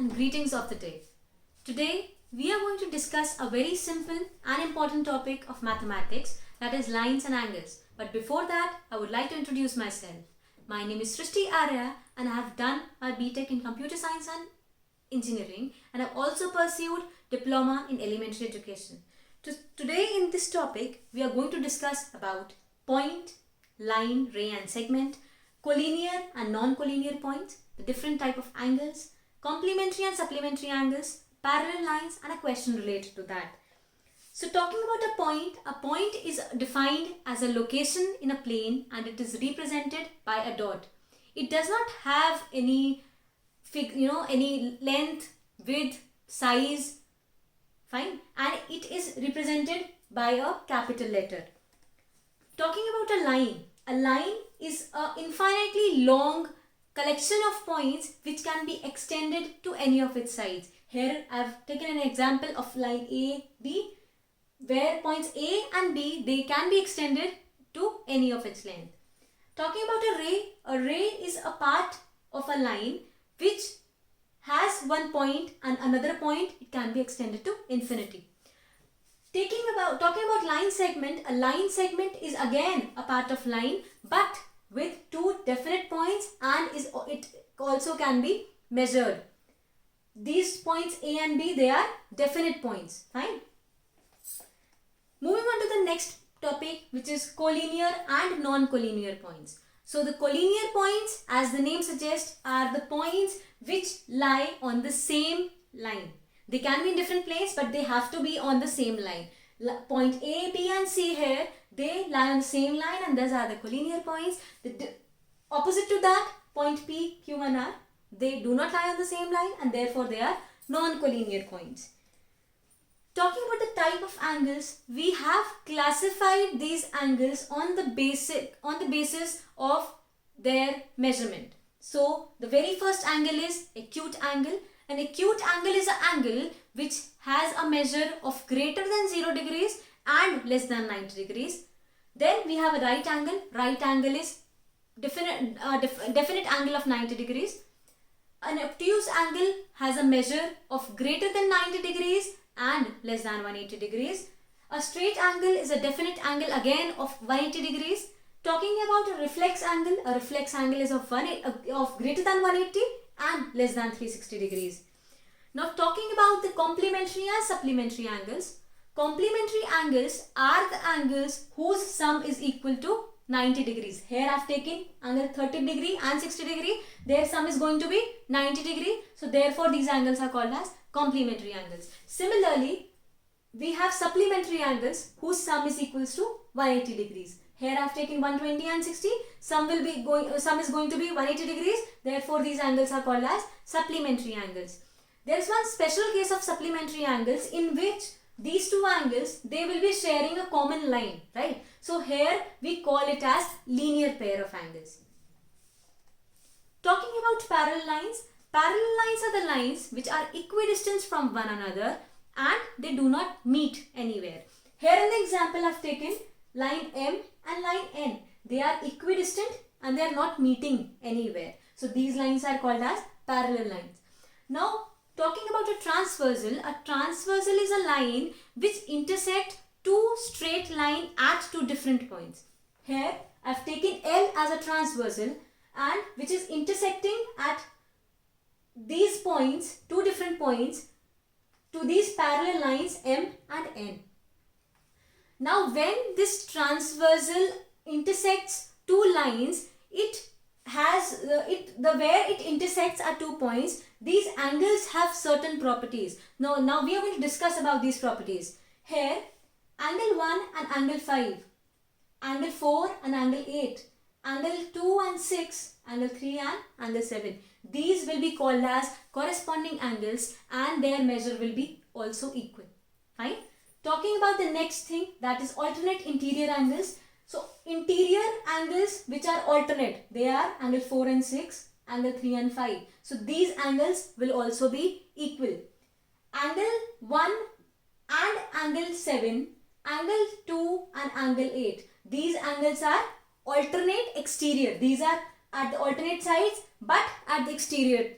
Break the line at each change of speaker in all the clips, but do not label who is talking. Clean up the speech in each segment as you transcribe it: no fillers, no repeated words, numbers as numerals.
and greetings of the day. Today we are going to discuss a very simple and important topic of mathematics, that is lines and angles. But before that, I would like to introduce myself. My name is Srishti Arya and I have done my BTech in Computer Science and Engineering, and I have also pursued Diploma in Elementary Education. Today in this topic we are going to discuss about point, line, ray and segment, collinear and non-collinear points, the different type of angles, complementary and supplementary angles, parallel lines and a question related to that. So talking about a point is defined as a location in a plane and it is represented by a dot. It does not have any any length, width, size, fine, and it is represented by a capital letter. Talking about a line is an infinitely long collection of points which can be extended to any of its sides. Here I have taken an example of line A, B, where points A and B, they can be extended to any of its length. Talking about a ray is a part of a line which has one point and another point, it can be extended to infinity. Talking about line segment, a line segment is again a part of line but with two definite points and it also can be measured. These points A and B, they are definite points. Fine. Moving on to the next topic, which is collinear and non-collinear points. So the collinear points, as the name suggests, are the points which lie on the same line. They can be in different places, but they have to be on the same line. Point A, B and C here, they lie on the same line and those are the collinear points. Opposite to that, point P, Q and R, they do not lie on the same line and therefore they are non-collinear points. Talking about the type of angles, we have classified these angles on the basis of their measurement. So the very first angle is acute angle. An acute angle is an angle which has a measure of greater than 0 degrees and less than 90 degrees. Then we have a right angle. Right angle is definite angle of 90 degrees. An obtuse angle has a measure of greater than 90 degrees and less than 180 degrees. A straight angle is a definite angle again of 180 degrees. Talking about a reflex angle is of greater than 180 and less than 360 degrees. Now talking about the complementary and supplementary angles. Complementary angles are the angles whose sum is equal to 90 degrees. Here I have taken angle 30 degree and 60 degree. Their sum is going to be 90 degree. So therefore these angles are called as complementary angles. Similarly, we have supplementary angles whose sum is equals to 180 degrees. Here I have taken 120 and 60. Sum is going to be 180 degrees. Therefore these angles are called as supplementary angles. There is one special case of supplementary angles in which these two angles, they will be sharing a common line, right? So here we call it as linear pair of angles. Talking about parallel lines are the lines which are equidistant from one another and they do not meet anywhere. Here in the example I have taken line M and line N. They are equidistant and they are not meeting anywhere. So these lines are called as parallel lines. Now talking about a transversal is a line which intersect two straight lines at two different points. Here I have taken L as a transversal and which is intersecting at these points, two different points, to these parallel lines M and N. Now when this transversal intersects two lines, where it intersects at 2 points, these angles have certain properties. Now we are going to discuss about these properties. Here angle 1 and angle 5, angle 4 and angle 8, angle 2 and 6, angle 3 and angle 7. These will be called as corresponding angles and their measure will be also equal. Fine. Talking about the next thing, that is alternate interior angles. So interior angles which are alternate, they are angle 4 and 6, angle 3 and 5. So these angles will also be equal. Angle 1 and angle 7, angle 2 and angle 8. These angles are alternate exterior. These are at the alternate sides but at the exterior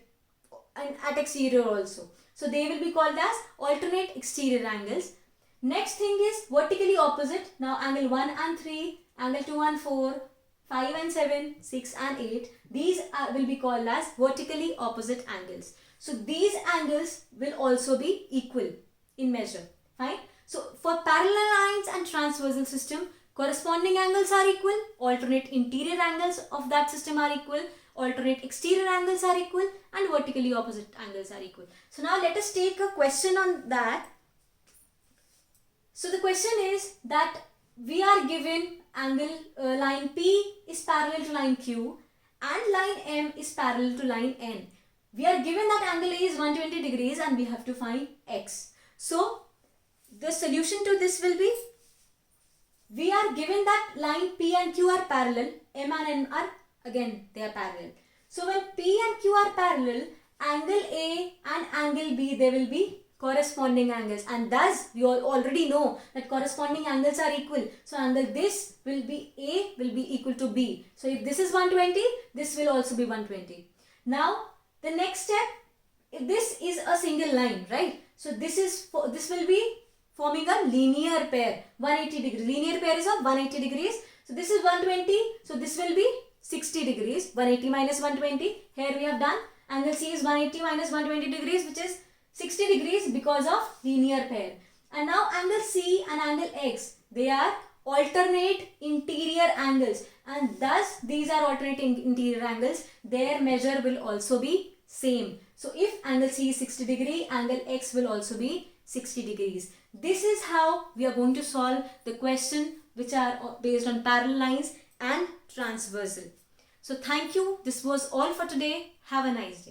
and at exterior also. So they will be called as alternate exterior angles. Next thing is vertically opposite. Now angle 1 and 3, angle 2 and 4, 5 and 7, 6 and 8. These will be called as vertically opposite angles. So these angles will also be equal in measure. Fine. So for parallel lines and transversal system, corresponding angles are equal, alternate interior angles of that system are equal, alternate exterior angles are equal, and vertically opposite angles are equal. So now let us take a question on that. So the question is that we are given angle line P is parallel to line Q and line M is parallel to line N. We are given that angle A is 120 degrees and we have to find X. So the solution to this will be, we are given that line P and Q are parallel, M and N are again they are parallel. So when P and Q are parallel, angle A and angle B, they will be corresponding angles, and thus we all already know that corresponding angles are equal. So angle this will be A will be equal to B. So if this is 120, this will also be 120. Now the next step, if this is a single line, right? So this will be forming a linear pair, 180 degrees. Linear pair is of 180 degrees. So this is 120. So this will be 60 degrees. 180 minus 120. Here we have done. Angle C is 180 minus 120 degrees, which is 60 degrees because of linear pair. And now angle C and angle X, they are alternate interior angles, and thus these are alternate interior angles. Their measure will also be same. So if angle C is 60 degree, angle X will also be 60 degrees. This is how we are going to solve the question which are based on parallel lines and transversal. So thank you. This was all for today. Have a nice day.